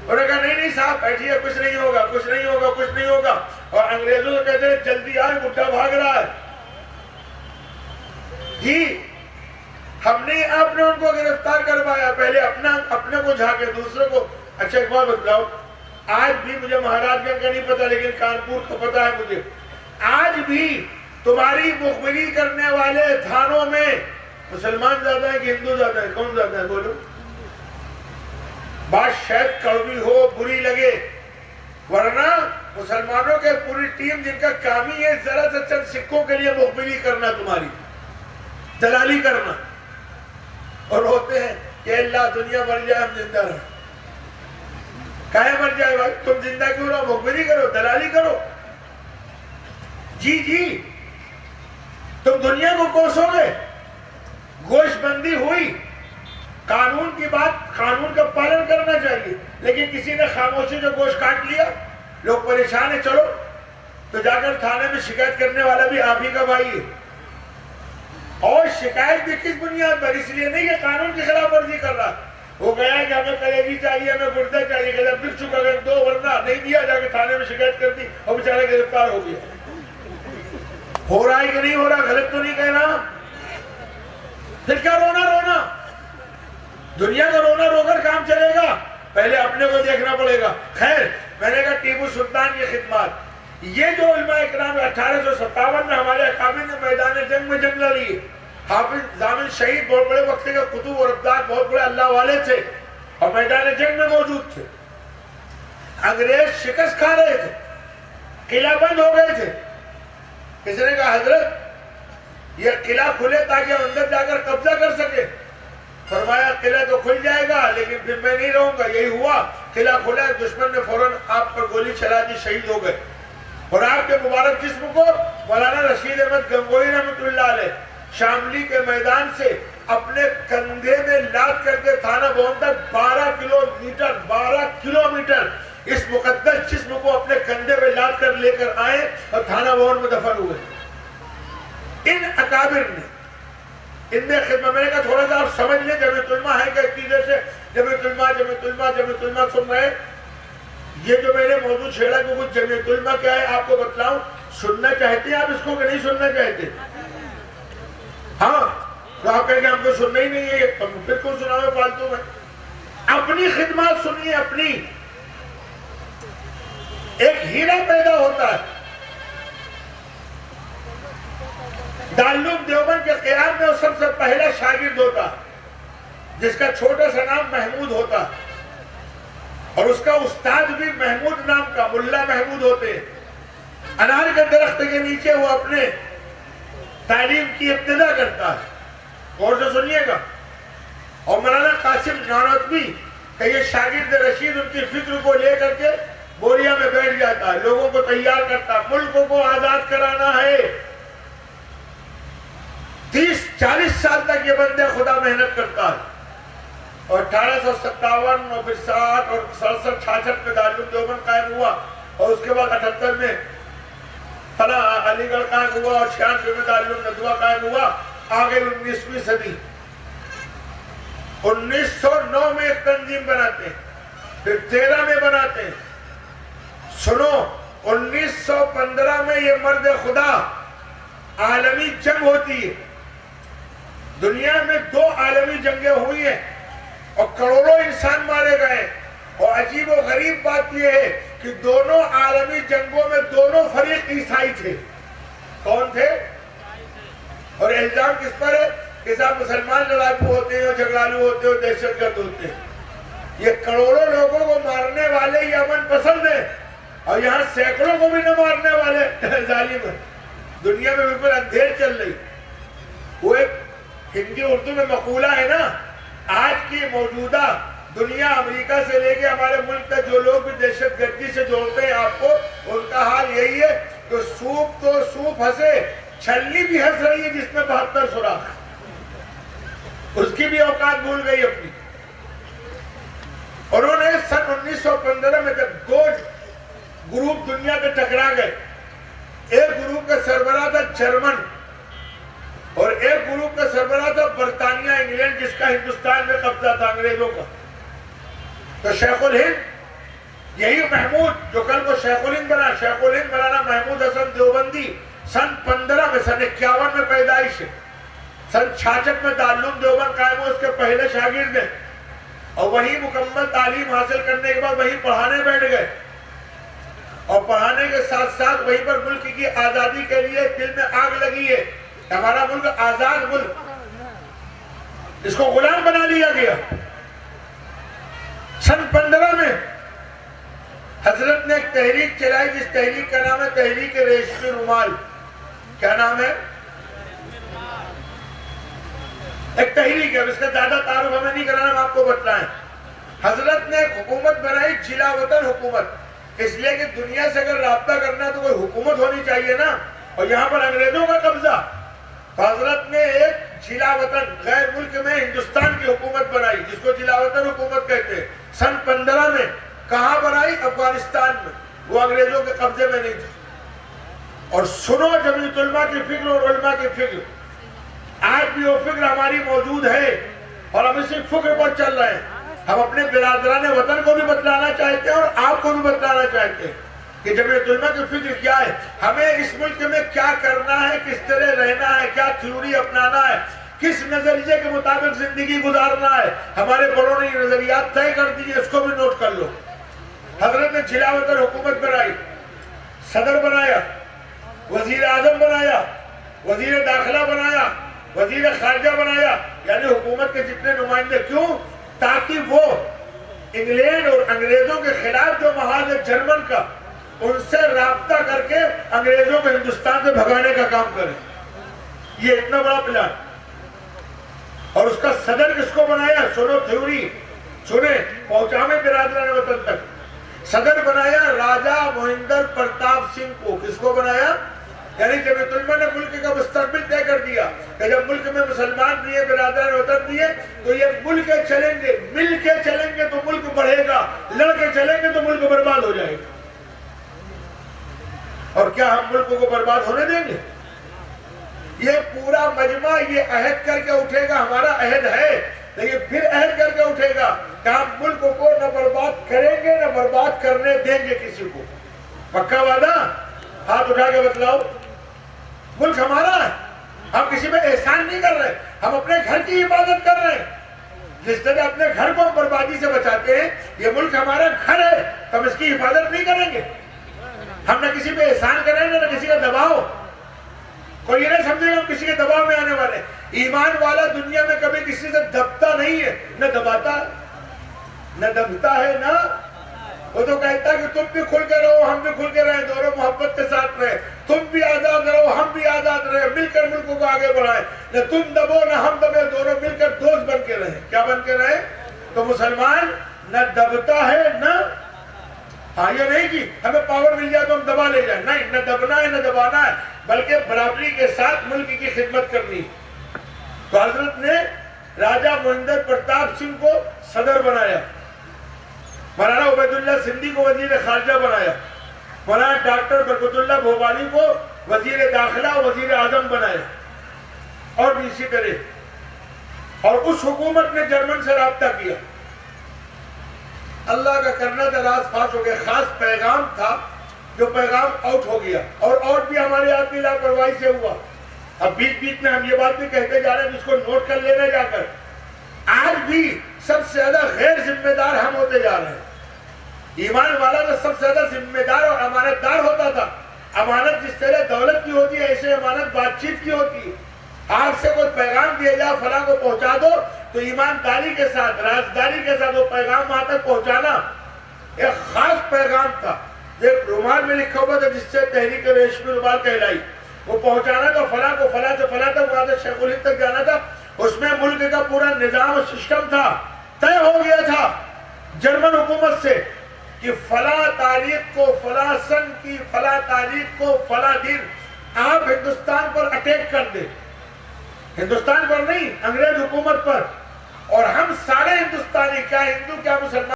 انہوں نے کہا نہیں نہیں صاحب بیٹھیے، کچھ نہیں ہوگا کچھ نہیں ہوگا کچھ نہیں ہوگا. اور انگریزوں سے کہتے ہیں جلدی آئے بڈھا بھاگ رہا ہے. جی ہم نے آپ نے ان کو گرفتار کروایا، پہلے اپنے کو جھانکے دوسرے کو. اچھا ایک بات بتلاؤ، آج بھی مجھے مہاراج گنج کا نہیں پتا لیکن کانپور کا پتا ہے مجھے، آج بھی تمہاری مخبری کرنے والے تھانوں میں مسلمان زیادہ ہیں کہ ہندو زیادہ ہیں؟ کون زیادہ ہے بولو؟ بات شاید کڑوی ہو، بری لگے، ورنہ مسلمانوں کے پوری ٹیم جن کا کام ہی ہے ذرا سے چند سکھوں کے لیے مخبری کرنا، تمہاری دلالی کرنا. اور ہوتے ہیں کہ اللہ دنیا مر جائے ہم زندہ رہیں. کہے مر جائے بھائی؟ تم زندہ کیوں رہو؟ مخبری کرو، دلالی کرو. جی تم دنیا کو کوسو گے. گوشت بندی ہوئی، قانون کی بات، قانون کا پالن کرنا چاہیے، لیکن کسی نے خاموشی سے گوشت کاٹ لیا، لوگ پریشان ہیں، چلو تو جا کر تھانے میں شکایت کرنے والا بھی آپ ہی کا بھائی ہے. اور شکایت بھی کس بنیاد پر؟ اس لیے نہیں کہ قانون کی خلاف ورزی کر رہا، وہ گیا ہے کہ ہمیں کلیجی چاہیے، ہمیں گردے چاہیے، کہ جب بک چکا اگر دو ورنہ نہیں دیا، جا کے تھانے میں شکایت کر دی اور بیچارہ گرفتار ہو گیا. ہو رہا ہے کہ نہیں ہو رہا؟ غلط تو نہیں کہہ رہا؟ پھر کیا رونا؟ دنیا کا رونا رو کر کام چلے گا؟ پہلے اپنے کو دیکھنا پڑے گا. خیر، میں نے کہا ٹیپو سلطان کی خدمات، یہ جو علماء اکرام 1857 میں ہمارے اکابر نے میدان جنگ میں جنگ لڑی. حافظ ضامن شہید بہت بڑے وقت کے قطب اور ابدال بہت بڑے اللہ والے تھے اور میدان جنگ میں موجود تھے. انگریز شکست کھا رہے تھے، قلعہ بند ہو گئے تھے. کسی نے کہا حضرت یہ قلعہ کھلے تاکہ ہم اندر جا کر قبضہ کر سکے. فرمایا قلعہ تو کھل جائے گا لیکن پھر میں نہیں رہوں گا. یہی ہوا، قلعہ کھلا، دشمن نے فوراً آپ پر گولی چلا دی، شہید ہو گئے. اور آپ کے مبارک جسم کو مولانا رشید احمد گنگوئی رحمۃ اللہ علیہ شاملی کے میدان سے اپنے کندھے میں لاد کر کے تھانہ بھون تک 12 کلومیٹر اس مقدس جسم کو اپنے کندھے میں لاد کر لے کر آئے اور تھانہ بھون میں دفن ہوئے. ان اکابر نے، ان میں خدمت، میں نے کہا تھوڑا سا آپ سمجھ لیں، جمعیت علماء ہے کہ اس چیزیں سے جمعیت علماء سن رہے ہیں. یہ جو میں نے موضوع چھیڑا کہ کچھ جمعیت علماء کیا ہے آپ کو بتلاؤں. سننا چاہتے ہیں آپ اس کو کہ نہیں سننا چاہتے؟ ہاں تو آپ کہیں کہ ہم کو سننا ہی نہیں ہے، پھر کیوں سناؤ فالتو میں؟ اپنی خدمات سنیے. اپنی ایک ہیرا پیدا ہوتا ہے. دارالعلوم دیوبند کے قیام میں وہ سب سے پہلا شاگرد ہوتا جس کا چھوٹا سا نام محمود ہوتا، اور اس کا استاد بھی محمود نام کا ملا محمود ہوتے. انار کے درخت کے نیچے وہ اپنے تعلیم کی ابتدا کرتا ہے. غور سے سنیے گا. اور مولانا قاسم نانوتوی کہ یہ شاگرد رشید ان کی فکر کو لے کر کے بوریا میں بیٹھ جاتا ہے، لوگوں کو تیار کرتا ہے. ملک کو آزاد کرانا ہے. 30-40 سال تک یہ بندے خدا محنت کرتا ہے. اور 1857 اور پھر 60 اور 67-66 میں دارالعلوم دیوبند قائم ہوا. اور اس کے بعد 78 میں علی گڑھ قائم ہوا اور 96 میں دارالعلوم ندوہ قائم ہوا. آگے 19ویں صدی، 1909 میں ایک تنظیم بناتے ہیں، پھر 13 میں بناتے ہیں. سنو، 1915 میں یہ مرد خدا عالمی جنگ ہوتی ہے. دنیا میں 2 عالمی جنگیں ہوئی ہیں اور کروڑوں انسان مارے گئے. اور عجیب و غریب بات یہ ہے کہ دونوں عالمی جنگوں میں دونوں فریق عیسائی تھے. کون تھے؟ اور الزام کس پر ہے کہ صاحب مسلمان لڑاکو ہوتے ہیں اور جھگڑالو ہوتے ہیں اور دہشت گرد ہوتے ہیں. یہ کروڑوں لوگوں کو مارنے والے یہ امن پسند ہیں اور یہاں سینکڑوں کو بھی نہ مارنے والے ظالم ہیں. دنیا میں بالکل اندھیر چل رہی. وہ ایک ہندی اردو میں مقولہ ہے نا، آج کی موجودہ دنیا امریکہ سے لے کے ہمارے ملک تک جو لوگ بھی دہشت گردی سے جوڑتے ہیں آپ کو، ان کا حال یہی ہے کہ سوپ تو سوپ ہنسے، چھلنی بھی ہنس رہی ہے جس میں 72 سوراخ، اس کی بھی اوقات بھول گئی اپنی. انہوں نے سن 1915 میں جب 2 گروپ دنیا کے ٹکرا گئے، ایک گروپ کا سربراہ تھا جرمن اور ایک گروپ کا سربراہ تھا برطانیہ انگلینڈ، جس کا ہندوستان میں قبضہ تھا انگریزوں کا. تو شیخ الہند یہی محمود جو کل کو شیخ الہند بنا، شیخ الہند مولانا محمود حسن دیوبندی سن 15 میں، سن 51 میں پیدائش ہے، سن 66 میں دارالعلوم دیوبند قائم ہو، اس کے پہلے شاگرد ہیں، اور وہی مکمل تعلیم حاصل کرنے کے بعد وہی پڑھانے بیٹھ گئے، اور پڑھانے کے ساتھ ساتھ وہیں پر ملک کی آزادی کے لیے دل میں آگ لگی ہے، ہمارا ملک آزاد ملک، اس کو غلام بنا لیا گیا۔ سن 15 میں حضرت نے ایک تحریک چلائی، جس تحریک کا نام ہے تحریک ریشمی رومال۔ کیا نام ہے؟ ایک تحریک ہے، اس کا زیادہ تعارف ہمیں نہیں کرانا، ہم آپ کو بتلائیں۔ حضرت نے ایک حکومت بنائی، جلا وطن حکومت، اس لیے کہ دنیا سے اگر رابطہ کرنا ہے تو کوئی حکومت ہونی چاہیے نا، اور یہاں پر انگریزوں کا قبضہ، تو حضرت نے ایک جلا وطن غیر ملک میں ہندوستان کی حکومت بنائی، جس کو جلا وطن حکومت کہتے ہیں۔ سن 15 میں کہاں بنائی؟ افغانستان میں، وہ انگریزوں کے قبضے میں نہیں تھا۔ اور سنو جمعیت علماء کی فکر اور علماء کی فکر، آج بھی وہ فکر ہماری موجود ہے اور ہم اسی فکر پر چل رہے ہیں۔ ہم اپنے برادران وطن کو بھی بتلانا چاہتے ہیں اور آپ کو بھی بتلانا چاہتے ہیں کہ جمعیت علماء کی فکر کیا ہے، ہمیں اس ملک میں کیا کرنا ہے، کس طرح رہنا ہے، کیا تھیوری اپنانا ہے، کس نظریے کے مطابق زندگی گزارنا ہے۔ ہمارے بڑوں نے نظریات طے کر دیے، اس کو بھی نوٹ کر لو۔ حضرت نے جلا وطن حکومت بنائی، صدر بنایا، وزیر اعظم بنایا، وزیر داخلہ بنایا، وزیر خارجہ بنایا، یعنی حکومت کے جتنے نمائندے، کیوں؟ تاکہ وہ انگلینڈ اور انگریزوں کے خلاف جو محاذ ہے جرمن کا، ان سے رابطہ کر کے انگریزوں کو ہندوستان سے بھگانے کا کام کریں۔ یہ اتنا بڑا پلان، اور اس کا صدر کس کو بنایا؟ سنو تھیوری، سنیں، پہنچامے برادران وطن تک۔ صدر بنایا راجہ مہندر پرتاپ سنگھ کو۔ کس کو بنایا؟ یعنی جمعیت علماء نے ملک کا مستقبل طے کر دیا کہ جب ملک میں مسلمان نہیں ہے، برادران وطن نہیں ہے، تو یہ مل کے چلیں گے، مل کے چلیں گے تو ملک بڑھے گا، لڑ کے چلیں گے تو ملک برباد ہو جائے گا۔ اور کیا ہم ملک کو برباد ہونے دیں گے؟ یہ پورا مجمع یہ عہد کر کے اٹھے گا، ہمارا عہد ہے، لیکن پھر عہد کر کے اٹھے گا کہ ہم ملک کو نہ برباد کریں گے نہ برباد کرنے دیں گے کسی کو۔ پکا وعدہ؟ ہاتھ اٹھا کے بتلاؤ۔ ملک ہمارا ہے، ہم کسی پہ احسان نہیں کر رہے، ہم اپنے گھر کی حفاظت کر رہے ہیں۔ جس طرح اپنے گھر کو ہم بربادی سے بچاتے ہیں، یہ ملک ہمارا گھر ہے، تو ہم اس کی حفاظت نہیں کریں گے۔ ہم نہ کسی پہ احسان کریں گے نہ کسی کا دباؤ۔ کوئی یہ نہیں سمجھے گا ہم کسی کے دباؤ میں آنے والے۔ ایمان والا دنیا میں کبھی کسی سے دبتا نہیں ہے، نہ دباتا نہ دبتا ہے نہ۔ وہ تو کہتا ہے کہ تم بھی کھل کے رہو، ہم بھی کھل کے رہیں، دونوں محبت کے ساتھ رہیں، تم بھی آزاد رہو، ہم بھی آزاد رہیں، مل کر ملک کو آگے بڑھائیں، نہ تم دبو نہ ہم دبے، دونوں مل کر دوست بن کے رہیں۔ کیا بن کے رہیں؟ تو مسلمان نہ دبتا ہے نہ، ہاں یہ نہیں کہ ہمیں پاور مل جائے تو ہم دبا لے جائیں، نہیں، نہ دبنا ہے نہ دبانا ہے، بلکہ برابری کے ساتھ ملک کی خدمت کرنی۔ تو حضرت نے راجہ مہندر پرتاپ سنگھ کو صدر بنایا، مولانا عبید اللہ سندھی کو وزیر خارجہ بنایا، مولانا ڈاکٹر برکت اللہ بھوپالی کو وزیر داخلہ و وزیر اعظم بنایا، اور بھی اسی طرح۔ اور اس حکومت نے جرمن سے رابطہ کیا۔ اللہ کا کرنا تھا، راز فاش ہو گیا، خاص پیغام تھا جو پیغام آؤٹ ہو گیا، اور بھی ہمارے آدمی لاپرواہی سے ہوا۔ اب بیچ بیچ میں ہم یہ بات بھی کہتے جا رہے ہیں، جس کو نوٹ کر لینے جا کر، آج بھی سب سے زیادہ غیر ذمہ دار ہم ہوتے جا رہے ہیں۔ ایمان والا تو سب سے زیادہ ذمہ دار اور امانت دار ہوتا تھا۔ امانت جس طرح دولت کی ہوتی ہے، ایسے امانت بات چیت کی ہوتی ہے۔ آپ سے کوئی پیغام دیا جائے فلاں کو پہنچا دو، تو ایمانداری کے ساتھ، رازداری کے ساتھ وہ پیغام وہاں تک پہنچانا ایک خاص پیغام تھا۔ ایک رومال میں لکھا ہوا تھا جس سے تحریک ریشمی رومال کہلائی، وہ پہنچانا تھا فلاں کو، فلاں سے فلاں تک، وہاں سے شیخ الہند تک جانا تھا۔ اس میں ملک کا پورا نظام و سسٹم تھا، طے ہو گیا تھا جرمن حکومت سے کہ فلاں تاریخ کو، فلاں سن کی فلاں تاریخ کو، فلاں دن آپ ہندوستان پر اٹیک کر دیں، ہندوستان پر نہیں، انگریز حکومت پر، اور ہم سارے ہندوستانی، کیا ہندو کیا مسلمان،